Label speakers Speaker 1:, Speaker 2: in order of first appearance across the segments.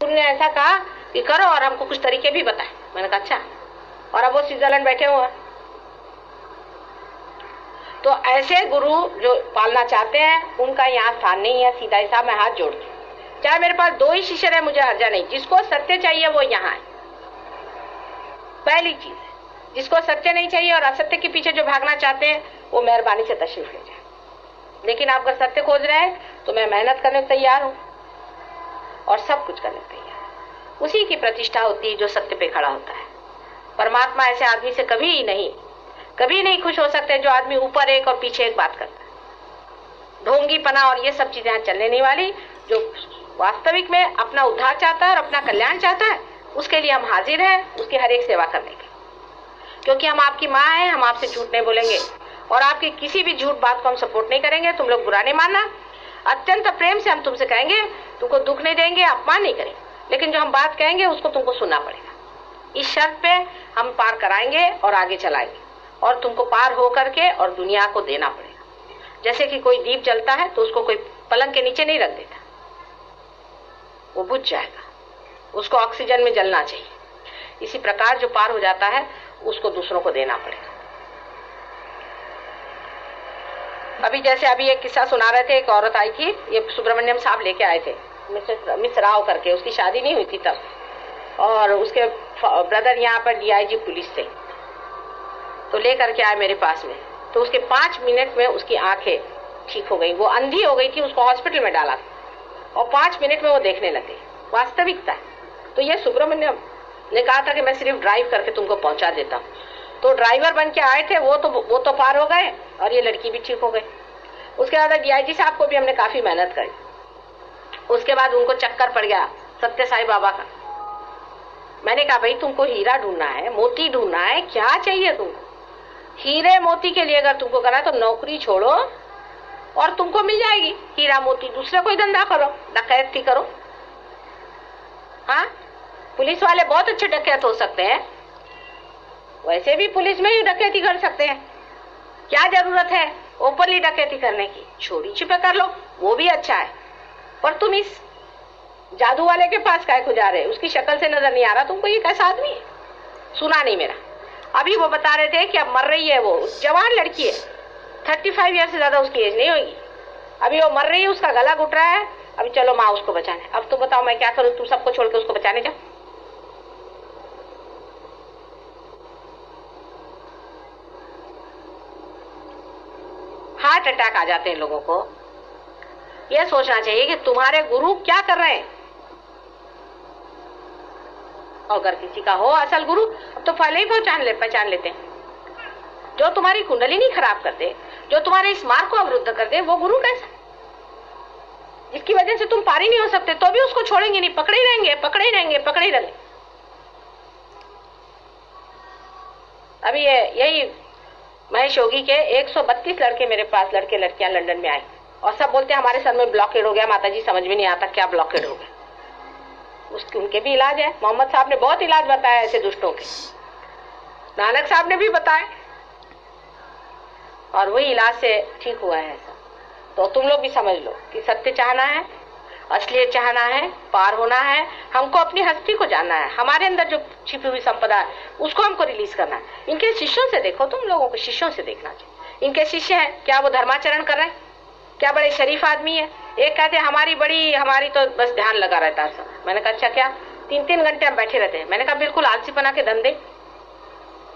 Speaker 1: गुरु ने ऐसा कहा कि करो और हमको कुछ तरीके भी बताए। मैंने कहा अच्छा, और अब वो स्विट्जरलैंड बैठे हुए हैं। तो ऐसे गुरु जो पालना चाहते हैं उनका यहाँ स्थान नहीं है। सीधा हिसाब मैं हाथ जोड़ती हूँ, चाहे मेरे पास 2 ही शिष्य है, मुझे हर्जा नहीं। जिसको सत्य चाहिए वो यहाँ है, पहली चीज। जिसको सत्य नहीं चाहिए और असत्य के पीछे जो भागना चाहते हैं वो मेहरबानी से तशरीफ ले जाए। लेकिन आप अगर सत्य खोज रहे हैं तो मैं मेहनत करने को तैयार हूँ और सब कुछ करने को तैयार हूँ। उसी की प्रतिष्ठा होती है जो सत्य पे खड़ा होता है। परमात्मा ऐसे आदमी से कभी नहीं खुश हो सकते जो आदमी ऊपर एक और पीछे एक बात करता है। ढोंगीपना और ये सब चीजें चलने नहीं वाली। जो वास्तविक में अपना उद्धार चाहता है और अपना कल्याण चाहता है, उसके लिए हम हाजिर हैं, उसकी हर एक सेवा करने की। क्योंकि हम आपकी माँ हैं, हम आपसे झूठ नहीं बोलेंगे और आपकी किसी भी झूठ बात को हम सपोर्ट नहीं करेंगे। तुम लोग बुरा नहीं मानना, अत्यंत प्रेम से हम तुमसे कहेंगे, तुमको दुख नहीं देंगे, अपमान नहीं करेंगे, लेकिन जो हम बात कहेंगे उसको तुमको सुनना पड़ेगा। इस शर्त पे हम पार कराएंगे और आगे चलाएंगे और तुमको पार हो करके और दुनिया को देना पड़ेगा। जैसे कि कोई दीप जलता है तो उसको कोई पलंग के नीचे नहीं रख देता, वो बुझ जाएगा, उसको ऑक्सीजन में जलना चाहिए। इसी प्रकार जो पार हो जाता है उसको दूसरों को देना पड़ेगा। अभी एक किस्सा सुना रहे थे। एक औरत आई थी, ये सुब्रमण्यम साहब लेके आए थे, मिस राव करके, उसकी शादी नहीं हुई थी तब, और उसके ब्रदर यहाँ पर डीआईजी पुलिस थे, तो ले करके आए मेरे पास में। तो उसके 5 मिनट में उसकी आंखें ठीक हो गई। वो अंधी हो गई थी, उसको हॉस्पिटल में डाला और 5 मिनट में वो देखने लग गई। वास्तविकता है। तो ये सुब्रमण्यम ने कहा था कि मैं सिर्फ ड्राइव करके तुमको पहुंचा देता हूँ। तो ड्राइवर बन के आए थे, वो तो पार हो गए और ये लड़की भी ठीक हो गई। उसके बाद डीआईजी साहब को भी हमने काफी मेहनत करी। उसके बाद उनको चक्कर पड़ गया सत्य साई बाबा का। मैंने कहा भाई तुमको हीरा ढूंढना है, मोती ढूंढना है, क्या चाहिए तुमको? हीरे मोती के लिए अगर तुमको करना है तो नौकरी छोड़ो और तुमको मिल जाएगी हीरा मोती। दूसरा कोई धंधा करो, डकैती करो। हाँ, पुलिस वाले बहुत अच्छे डकैत हो सकते हैं, वैसे भी पुलिस में ही डकैती कर सकते हैं। क्या जरूरत है ओपनली डकैती करने की? चोरी छिपे कर लो, वो भी अच्छा है। पर तुम इस जादू वाले के पास काय को जा रहे? उसकी शक्ल से नजर नहीं आ रहा तुमको ये कैसा आदमी है? सुना नहीं मेरा। अभी वो बता रहे थे कि अब मर रही है, वो जवान लड़की है, 35 ईयर से ज्यादा उसकी एज नहीं होगी। अभी वो मर रही है, उसका गला घुट रहा है। अभी चलो माँ उसको बचाने। अब तुम बताओ मैं क्या करूं? तुम सबको छोड़ के उसको बचाने जाओ? हार्ट अटैक आ जाते हैं लोगों को। यह सोचना चाहिए कि तुम्हारे गुरु क्या कर रहे हैं। अगर किसी का हो असल गुरु, अब तो पहले ही पहचान लेते हैं। जो तुम्हारी कुंडलिनी खराब कर दे, जो तुम्हारे इस मार्ग को अवरुद्ध कर दे, वो गुरु कैसा? जिसकी वजह से तुम पार ही नहीं हो सकते तो भी उसको छोड़ेंगे नहीं, पकड़े ही रहेंगे। अभी यही महेश योगी के 132 लड़के मेरे पास, लड़के लड़कियां लंदन में आए और सब बोलते हैं हमारे सर में ब्लॉकेड हो गया माता जी, समझ में नहीं आता क्या ब्लॉकेड हो गया। उनके भी इलाज है। मोहम्मद साहब ने बहुत इलाज बताया ऐसे दुष्टों के, नानक साहब ने भी बताया और वही इलाज से ठीक हुआ है ऐसा। तो तुम लोग भी समझ लो कि सत्य चाहना है, असलियत चाहना है, पार होना है, हमको अपनी हस्ती को जानना है, हमारे अंदर जो छिपी हुई संपदा है उसको हमको रिलीज करना है। इनके शिष्यों से देखो, तुम लोगों को शिष्यों से देखना चाहिए। इनके शिष्य हैं, क्या वो धर्माचरण कर रहे हैं? क्या बड़े शरीफ आदमी है? एक कहते हमारी तो बस ध्यान लगा रहता है सब। मैंने कहा अच्छा क्या? 3-3 घंटे हम बैठे रहते हैं। मैंने कहा बिल्कुल आलसीपना के धंधे।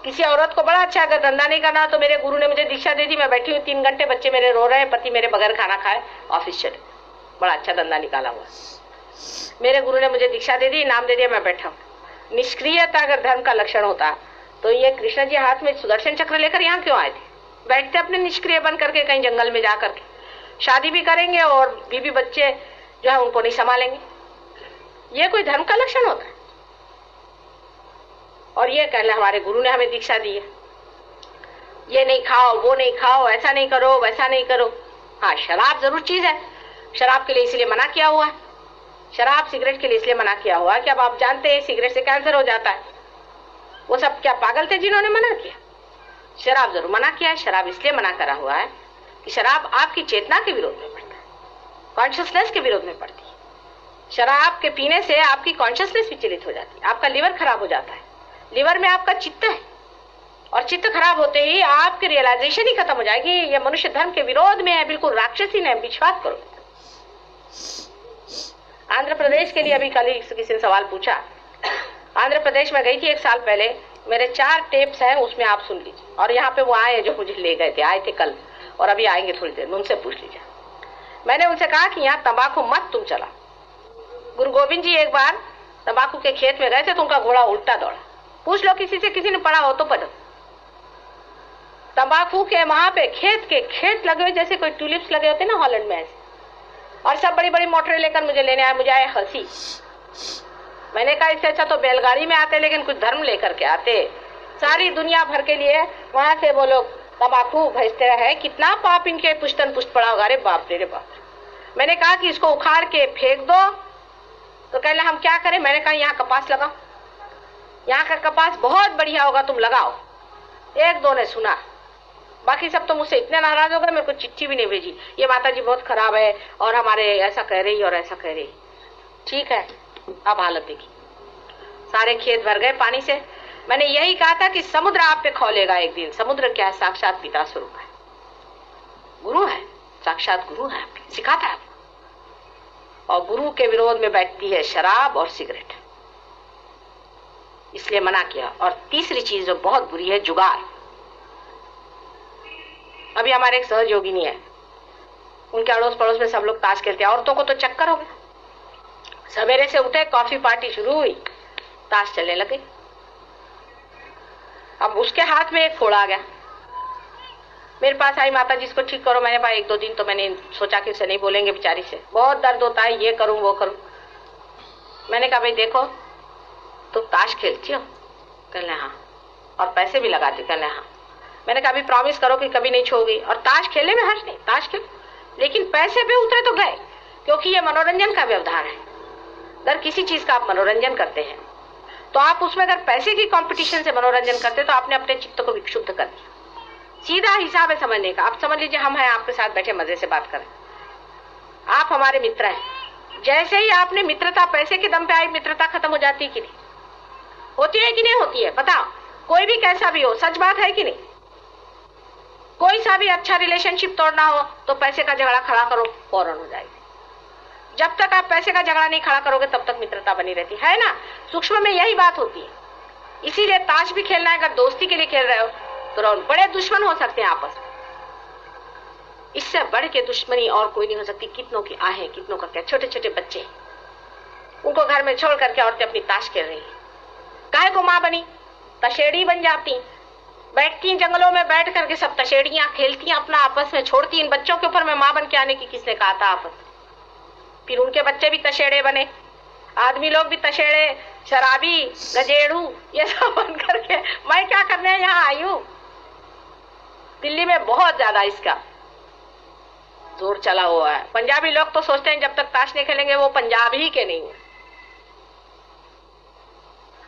Speaker 1: किसी औरत को बड़ा अच्छा अगर धंधा नहीं करना तो मेरे गुरु ने मुझे दीक्षा दे दी, मैं बैठी हूँ 3 घंटे, बच्चे मेरे रो रहे हैं, पति मेरे बगैर खाना खाए ऑफिस चले, बड़ा अच्छा धंधा निकाला हुआ। मेरे गुरु ने मुझे दीक्षा दे दी, नाम दे दिया, मैं बैठा हूँ। निष्क्रियता अगर धर्म का लक्षण होता तो ये कृष्ण जी हाथ में सुदर्शन चक्र लेकर यहाँ क्यों आए थे? बैठते अपने निष्क्रिय बन करके कहीं जंगल में जा करके, शादी भी करेंगे और बीबी बच्चे जो है उनको नहीं संभालेंगे। ये कोई धर्म का लक्षण होता है? और ये कहना हमारे गुरु ने हमें दीक्षा दी है, ये नहीं खाओ, वो नहीं खाओ, ऐसा नहीं करो, वैसा नहीं करो। हाँ, शराब जरूर चीज है, शराब के लिए इसलिए मना किया हुआ है। शराब सिगरेट के लिए इसलिए मना किया हुआ है कि अब आप जानते हैं सिगरेट से कैंसर हो जाता है। वो सब क्या पागल थे जिन्होंने मना किया? शराब जरूर मना किया है। शराब इसलिए मना करा हुआ है कि शराब आपकी चेतना के विरोध में पड़ता है, कॉन्शियसनेस के विरोध में पड़ती है। शराब के पीने से आपकी कॉन्शियसनेस विचलित हो जाती है, आपका लिवर खराब हो जाता है। लिवर में आपका चित्त है और चित्त खराब होते ही आपकी रियलाइजेशन ही खत्म हो जाएगी, ये मनुष्य धर्म के विरोध में है, बिल्कुल राक्षसी ने, विश्वास करो। आंध्र प्रदेश के लिए अभी कल ही किसी ने सवाल पूछा। आंध्र प्रदेश में गई थी 1 साल पहले, मेरे 4 टेप्स हैं, उसमें आप सुन लीजिए। और यहाँ पे वो आए जो मुझे ले गए थे, आए थे कल और अभी आएंगे थोड़ी देर में, उनसे पूछ लीजिए। मैंने उनसे कहा कि यहाँ तंबाकू मत तुम चला। गुरु गोविंद जी एक बार तंबाकू के खेत में गए थे तो उनका घोड़ा उल्टा दौड़ा। पूछ लो किसी से, किसी ने पढ़ा हो तो पढ़ो। तंबाकू के वहां पे खेत लगे हुए जैसे कोई ट्यूलिप्स लगे होते ना हॉलैंड में ऐसे, और सब बड़ी बड़ी मोटरें लेकर मुझे लेने आए। मुझे आए हंसी। मैंने कहा इससे अच्छा तो बैलगाड़ी में आते, लेकिन कुछ धर्म लेकर के आते। सारी दुनिया भर के लिए वहां से वो लोग तंबाकू भेजते रहे, कितना पाप इनके पुश्तन पुश्त पड़ा होगा। अरे बाप रे बाप। मैंने कहा कि इसको उखाड़ के फेंक दो, तो कहले हम क्या करें। मैंने कहा यहाँ कपास लगाओ, यहाँ का कपास बहुत बढ़िया होगा, तुम लगाओ। 1-2 ने सुना, बाकी सब तो मुझसे इतने नाराज हो गए, मेरे को चिट्ठी भी नहीं भेजी, ये माता जी बहुत खराब है और हमारे ऐसा कह रही और ऐसा कह रही। ठीक है, अब हालत देखी, सारे खेत भर गए पानी से। मैंने यही कहा था कि समुद्र आप पे खौलेगा एक दिन। समुद्र क्या है? साक्षात पिता स्वरूप है, गुरु है, साक्षात गुरु है, सिखाता है। और गुरु के विरोध में बैठती है शराब और सिगरेट, इसलिए मना किया। और तीसरी चीज जो बहुत बुरी है, जुगार। अभी हमारे एक सहयोगिनी है, उनके अड़ोस पड़ोस में सब लोग ताश खेलते हैं। औरतों को तो चक्कर हो गया, सवेरे से उठे, कॉफी पार्टी शुरू हुई, ताश चलने लगे। अब उसके हाथ में एक फोड़ा आ गया, मेरे पास आई, माता जी इसको ठीक करो। मैंने भाई 1-2 दिन तो मैंने सोचा कि उसे नहीं बोलेंगे, बेचारी से बहुत दर्द होता है, ये करूं वो करूं। मैंने कहा भाई देखो, तो ताश खेलती हो? कहने हाँ। और पैसे भी लगाती? कहने हाँ। मैंने कहा अभी प्रॉमिस करो कि कभी नहीं छोड़ोगी। और ताश खेलने में हर्ज नहीं, ताश खेल, लेकिन पैसे पे उतरे तो गए, क्योंकि ये मनोरंजन का व्यवधान है। अगर किसी चीज का आप मनोरंजन करते हैं तो आप उसमें अगर पैसे की कंपटीशन से मनोरंजन करते तो आपने अपने चित्त को विक्षुब्ध कर दिया। सीधा हिसाब है समझने का। आप समझ लीजिए हम हैं आपके साथ बैठे, मजे से बात करें, आप हमारे मित्र हैं। जैसे ही आपने मित्रता पैसे के दम पे आई, मित्रता खत्म हो जाती है कि नहीं? होती है कि नहीं होती है? बताओ, कोई भी कैसा भी हो, सच बात है कि नहीं? कोई सा भी अच्छा रिलेशनशिप तोड़ना हो तो पैसे का झगड़ा खड़ा करो, फौरन हो जाएगी। जब तक आप पैसे का झगड़ा नहीं खड़ा करोगे तब तक मित्रता बनी रहती है ना। सूक्ष्म में यही बात होती है। इसीलिए ताश भी खेलना है, अगर दोस्ती के लिए खेल रहे हो तो बड़े दुश्मन हो सकते हैं आपस में, इससे बढ़ के दुश्मनी और कोई नहीं हो सकती। कितनों की आहें, कितनों का क्या, छोटे छोटे बच्चे, उनको घर में छोड़ करके औरतें अपनी ताश खेल रही। काहे को माँ बनी? तशेड़ी बन जाती, बैठती जंगलों में, बैठ करके सब तशेड़ियां खेलती अपना आपस में, छोड़ती इन बच्चों के ऊपर मैं माँ बन के आने की किसने कहा था आपस? फिर उनके बच्चे भी तशेड़े बने, आदमी लोग भी तशेड़े, शराबी, गजेड़ू, ये सब बन करके मैं क्या करने यहाँ आई हूँ। दिल्ली में बहुत ज्यादा इसका जोर चला हुआ है। पंजाबी लोग तो सोचते हैं जब तक ताश नहीं खेलेंगे वो पंजाब ही के नहीं है।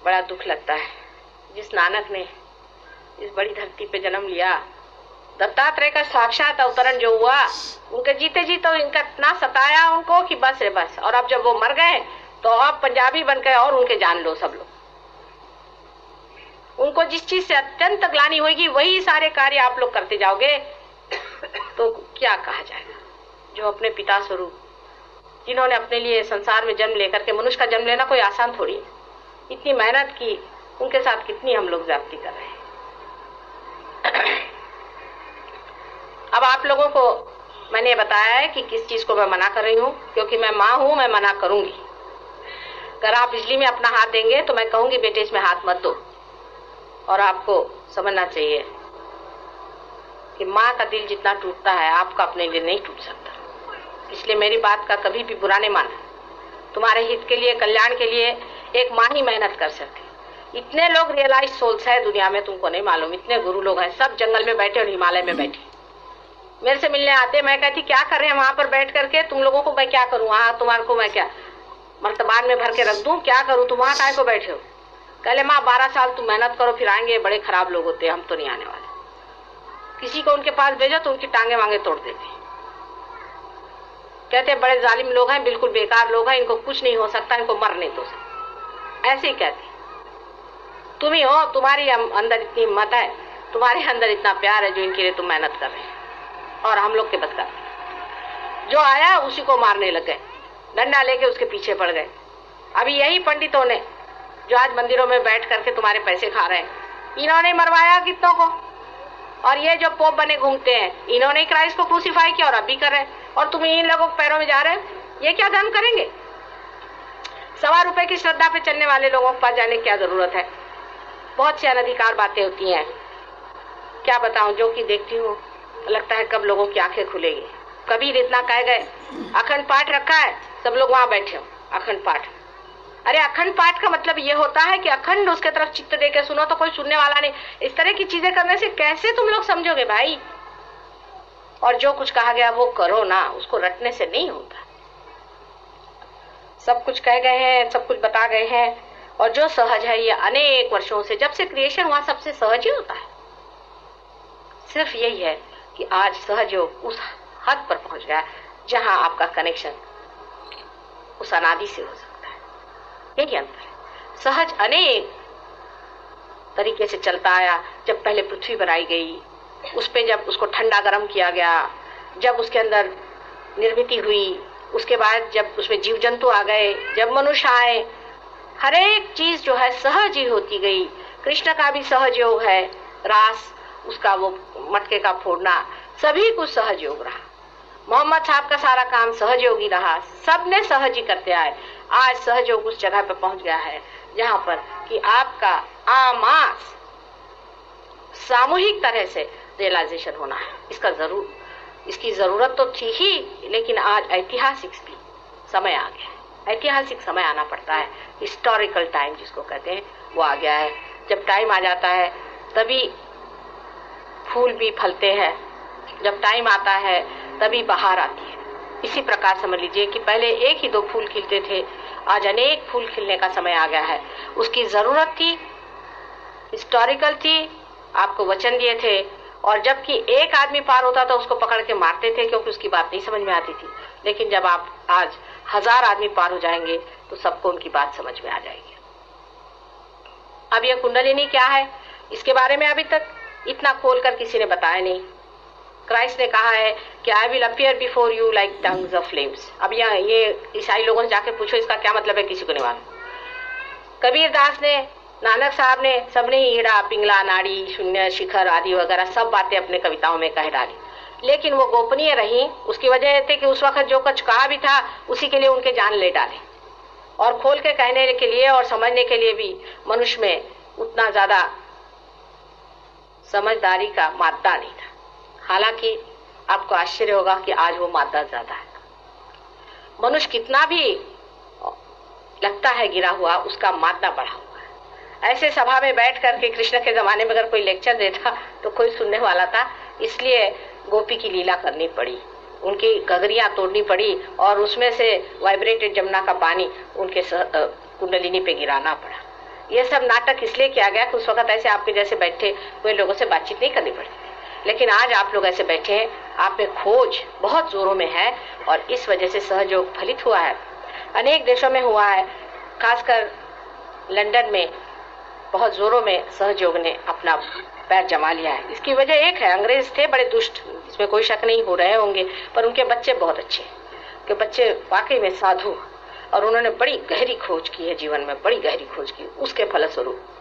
Speaker 1: बड़ा दुख लगता है, जिस नानक ने इस बड़ी धरती पे जन्म लिया, दत्तात्रेय का साक्षात अवतरण जो हुआ, उनके जीते जी तो इनका इतना सताया उनको कि बस रे बस। और अब जब वो मर गए तो अब पंजाबी बन गए और उनके जान लो सब लोग। उनको जिस चीज से अत्यंत ग्लानि होगी वही सारे कार्य आप लोग करते जाओगे तो क्या कहा जाएगा। जो अपने पिता स्वरूप, जिन्होंने अपने लिए संसार में जन्म लेकर के, मनुष्य का जन्म लेना कोई आसान थोड़ी है, इतनी मेहनत की, उनके साथ कितनी हम लोग ज्यादती कर रहे हैं। अब आप लोगों को मैंने बताया है कि किस चीज को मैं मना कर रही हूँ, क्योंकि मैं माँ हूं, मैं मना करूंगी। अगर आप बिजली में अपना हाथ देंगे तो मैं कहूंगी बेटे इसमें हाथ मत दो। और आपको समझना चाहिए कि माँ का दिल जितना टूटता है आपका अपने लिए नहीं टूट सकता। इसलिए मेरी बात का कभी भी बुरा नहीं माना। तुम्हारे हित के लिए, कल्याण के लिए एक माँ ही मेहनत कर सकती। इतने लोग रियलाइज सोल्स है दुनिया में, तुमको नहीं मालूम। इतने गुरु लोग हैं, सब जंगल में बैठे और हिमालय में बैठे, मेरे से मिलने आते। मैं कहती क्या कर रहे हैं वहां पर बैठ करके, तुम लोगों को मैं क्या करूँ, वहां तुम्हारे को मैं क्या मर्तबान में भर के रख दूं, क्या करूं, तुम वहां काहे को बैठे हो? कहले माँ 12 साल तुम मेहनत करो, फिर आएंगे, बड़े खराब लोग होते हैं, हम तो नहीं आने वाले। किसी को उनके पास भेजो तो उनकी टांगे वांगे तोड़ देते। कहते हैं बड़े जालिम लोग हैं, बिल्कुल बेकार लोग हैं, इनको कुछ नहीं हो सकता, इनको मरने दो। ऐसे ही कहते। तुम ही हो, तुम्हारी अंदर इतनी हिम्मत है, तुम्हारे अंदर इतना प्यार है जो इनके लिए तुम मेहनत कर रहे हैं, और हम लोग के बदकर जो आया उसी को मारने लग गए, डंडा लेके उसके पीछे पड़ गए। अभी यही पंडितों ने जो आज मंदिरों में बैठ करके तुम्हारे पैसे खा रहे हैं, इन्होंने मरवाया कितनों को। और ये जो पोप बने घूमते हैं, इन्होंने क्राइस्ट को क्रूसीफाई किया और अब भी कर रहे हैं, और तुम इन लोगों के पैरों में जा रहे हो। ये क्या धर्म करेंगे? ₹1.25 की श्रद्धा पे चलने वाले लोगों के पास जाने की क्या जरूरत है? बहुत सी अनधिकार बातें होती हैं, क्या बताऊं, जो कि देखती हूँ लगता है कब लोगों की आंखें खुलेगी। कबीर इतना कह गए, अखंड पाठ रखा है, सब लोग वहां बैठे हो, अखंड पाठ। अरे अखंड पाठ का मतलब ये होता है कि अखंड उसके तरफ चित्त दे के सुनो, तो कोई सुनने वाला नहीं। इस तरह की चीजें करने से कैसे तुम लोग समझोगे भाई? और जो कुछ कहा गया वो करो ना, उसको रटने से नहीं होता। सब कुछ कह गए हैं, सब कुछ बता गए हैं, और जो सहज है ये अनेक वर्षों से, जब से क्रिएशन हुआ सबसे सहज ही होता है। सिर्फ यही है कि आज सहज योग उस हद पर पहुंच गया जहां आपका कनेक्शन उस अनादि से हो सकता है। यही अंतर है। सहज अनेक तरीके से चलता आया। जब पहले पृथ्वी बनाई गई, उस पे जब उसको ठंडा गर्म किया गया, जब उसके अंदर निर्मिति हुई, उसके बाद जब उसमें जीव जंतु आ गए, जब मनुष्य आए, हर एक चीज जो है सहज ही होती गई। कृष्ण का भी सहज योग है, रास उसका वो मटके का फोड़ना, सभी कुछ सहज योग रहा। मोहम्मद साहब का सारा काम सहज योगी रहा, सबने सहज ही करते आए। आज सहज योग उस जगह पे पहुंच गया है जहां पर कि आपका आमास सामूहिक तरह से रियलाइजेशन होना है। इसकी जरूरत तो थी ही, लेकिन आज ऐतिहासिक भी समय आ गया है। ऐतिहासिक समय आना पड़ता है, हिस्टोरिकल टाइम जिसको कहते हैं वो आ गया है। जब टाइम आ जाता है तभी फूल भी फलते हैं, जब टाइम आता है तभी बाहर आती है। इसी प्रकार समझ लीजिए कि पहले एक ही दो फूल खिलते थे, आज अनेक फूल खिलने का समय आ गया है। उसकी जरूरत थी, हिस्टोरिकल थी, आपको वचन दिए थे, और जबकि एक आदमी पार होता था उसको पकड़ के मारते थे क्योंकि उसकी बात नहीं समझ में आती थी। लेकिन जब आप आज 1000 आदमी पार हो जाएंगे तो सबको उनकी बात समझ में आ जाएगी। अब यह कुंडलिनी क्या है, इसके बारे में अभी तक इतना खोलकर किसी ने बताया नहीं। क्राइस्ट ने कहा है कि I will appear before you like tongues of flames. अब ये ईसाई लोगों से जाके पूछो इसका क्या मतलब है, किसी को नहीं मालूम। कबीर दास ने, नानक साहब ने, सबने ही हीड़ा, पिंगला, नाड़ी, शून्य, शिखर आदि वगैरह सब बातें अपने कविताओं में कह डाली, लेकिन वो गोपनीय रही। उसकी वजह थी कि उस वक्त जो कुछ कहा भी था उसी के लिए उनके जान ले डाले, और खोल के कहने के लिए और समझने के लिए भी मनुष्य में उतना ज्यादा समझदारी का मादा नहीं था। हालांकि आपको आश्चर्य होगा कि आज वो मादा ज्यादा है। मनुष्य कितना भी लगता है गिरा हुआ, उसका मादा बढ़ा हुआ है। ऐसे सभा में बैठ करके कृष्ण के जमाने में अगर कोई लेक्चर देता तो कोई सुनने वाला था, इसलिए गोपी की लीला करनी पड़ी, उनकी गगरियां तोड़नी पड़ी, और उसमें से वाइब्रेटेड जमुना का पानी उनके कुंडलिनी पे गिराना पड़ा। ये सब नाटक इसलिए किया गया कि उस वक्त ऐसे आपके जैसे बैठे हुए लोगों से बातचीत नहीं करनी पड़ती। लेकिन आज आप लोग ऐसे बैठे हैं, आप में खोज बहुत जोरों में है, और इस वजह से सहयोग फलित हुआ है। अनेक देशों में हुआ है, खासकर लंदन में बहुत जोरों में सहयोग ने अपना पैर जमा लिया है। इसकी वजह एक है, अंग्रेज थे बड़े दुष्ट, इसमें कोई शक नहीं, हो रहे होंगे, पर उनके बच्चे बहुत अच्छे, कि बच्चे वाकई में साधु, और उन्होंने बड़ी गहरी खोज की है जीवन में, बड़ी गहरी खोज की, उसके फलस्वरूप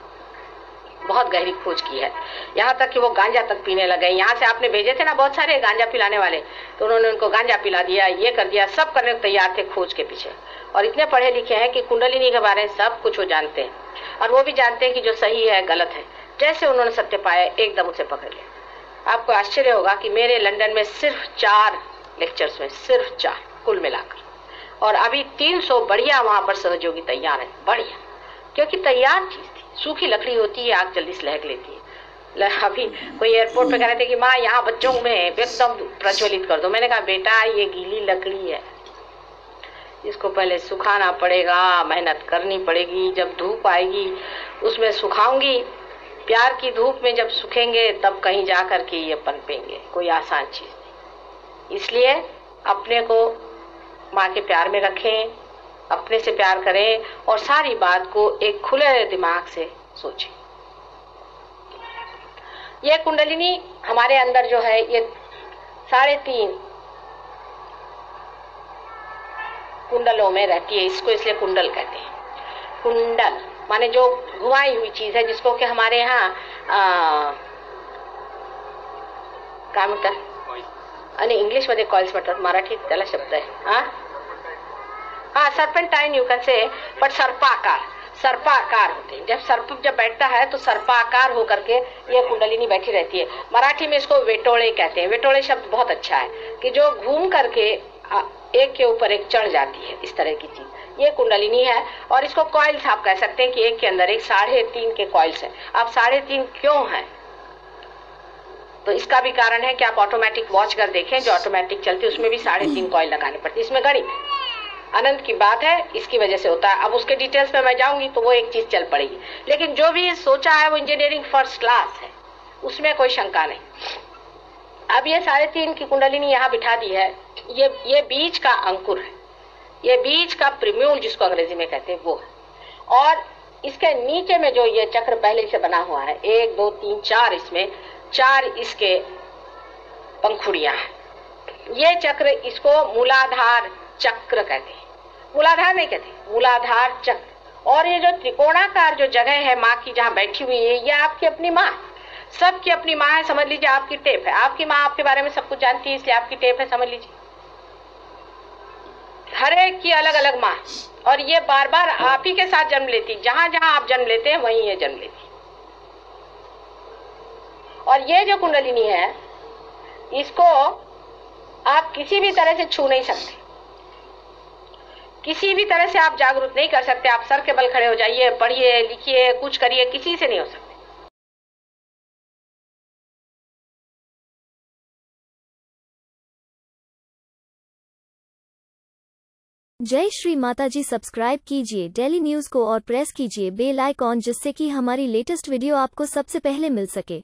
Speaker 1: बहुत गहरी खोज की है। यहाँ तक कि वो गांजा तक पीने लगे। यहाँ से आपने भेजे थे ना बहुत सारे गांजा पिलाने वाले, तो उन्होंने उनको गांजा पिला दिया, ये कर दिया, सब करने को तैयार थे खोज के पीछे। और इतने पढ़े लिखे हैं कि कुंडलिनी के बारे में सब कुछ वो जानते हैं, और वो भी जानते हैं कि जो सही है गलत है। जैसे उन्होंने सत्य पाया एकदम उसे पकड़ लिया। आपको आश्चर्य होगा कि मेरे लंदन में सिर्फ 4 लेक्चर्स में, सिर्फ 4 कुल मिलाकर, और अभी 300 बढ़िया वहां पर सहयोगी तैयार है, बढ़िया, क्योंकि तैयार चीज थी। सूखी लकड़ी होती है, आग जल्दी से लहक लेती है। अभी कोई एयरपोर्ट पे कह रहे थे कि माँ यहाँ बच्चों में एकदम प्रज्वलित कर दो। मैंने कहा बेटा ये गीली लकड़ी है, इसको पहले सुखाना पड़ेगा, मेहनत करनी पड़ेगी, जब धूप आएगी उसमें सुखाऊंगी, प्यार की धूप में जब सूखेंगे तब कहीं जा कर के ये पनपेंगे, कोई आसान चीज नहीं। इसलिए अपने को माँ के प्यार में रखें, अपने से प्यार करें और सारी बात को एक खुले दिमाग से सोचें। ये कुंडलिनी हमारे अंदर जो है ये 3.5 कुंडलों में रहती है, इसको इसलिए कुंडल कहते हैं। कुंडल माने जो घुमाई हुई चीज है, जिसको कि हमारे यहाँ काय म्हणतात आणि इंग्लिश मध्ये कॉइल्स म्हणतात, मराठीत त्याला शब्द आहे हाँ serpentine you can say, but सर्पाकार होते हैं। जब बैठता है तो सर्पाकार होकर के ये कुंडलिनी बैठी रहती है। मराठी में इसको वेटोळे कहते हैं। वेटोळे शब्द बहुत अच्छा है कि जो घूम करके एक के ऊपर एक चढ़ जाती है, इस तरह की चीज ये कुंडलिनी है। और इसको कॉइल्स आप कह सकते हैं कि एक के अंदर एक 3.5 के कॉइल्स हैं। अब 3.5 क्यों है? तो इसका भी कारण है कि आप ऑटोमेटिक वॉच कर देखें, जो ऑटोमेटिक चलती है उसमें भी 3.5 कॉइल लगाने पड़ती है। इसमें गणित अनंत की बात है, इसकी वजह से होता है। अब उसके डिटेल्स में मैं जाऊंगी तो वो एक चीज चल पड़ेगी, लेकिन जो भी सोचा है वो इंजीनियरिंग फर्स्ट क्लास है, उसमें कोई शंका नहीं। अब ये 3.5 की कुंडलिनी यहाँ बिठा दी है। ये बीज का अंकुर है, ये बीज का प्रिम्यूल जिसको अंग्रेजी में कहते हैं वो है। और इसके नीचे में जो ये चक्र पहले से बना हुआ है, 1 2 3 4, इसमें 4 इसके पंखुड़ियां हैं। ये चक्र इसको मूलाधार चक्र कहते हैं। मूलाधार नहीं कहते, मूलाधार चक्र। और ये जो त्रिकोणाकार जो जगह है माँ की जहाँ बैठी हुई है, ये आपकी अपनी माँ, सबकी अपनी माँ है। समझ लीजिए आपकी टेप है, आपकी माँ आपके बारे में सब कुछ जानती है, इसलिए आपकी टेप है, समझ लीजिए। हर एक की अलग अलग माँ, और ये बार बार आप ही के साथ जन्म लेती। जहां जहां आप जन्म लेते हैं वहीं ये जन्म लेती। और ये जो कुंडलिनी है, इसको आप किसी भी तरह से छू नहीं सकते, किसी भी तरह से आप जागरूक नहीं कर सकते। आप सर के बल खड़े हो जाइए, पढ़िए, लिखिए, कुछ करिए, किसी से नहीं हो सकते।
Speaker 2: जय श्री माता जी। सब्सक्राइब कीजिए डेली न्यूज को और प्रेस कीजिए बेल आइकॉन, जिससे कि हमारी लेटेस्ट वीडियो आपको सबसे पहले मिल सके।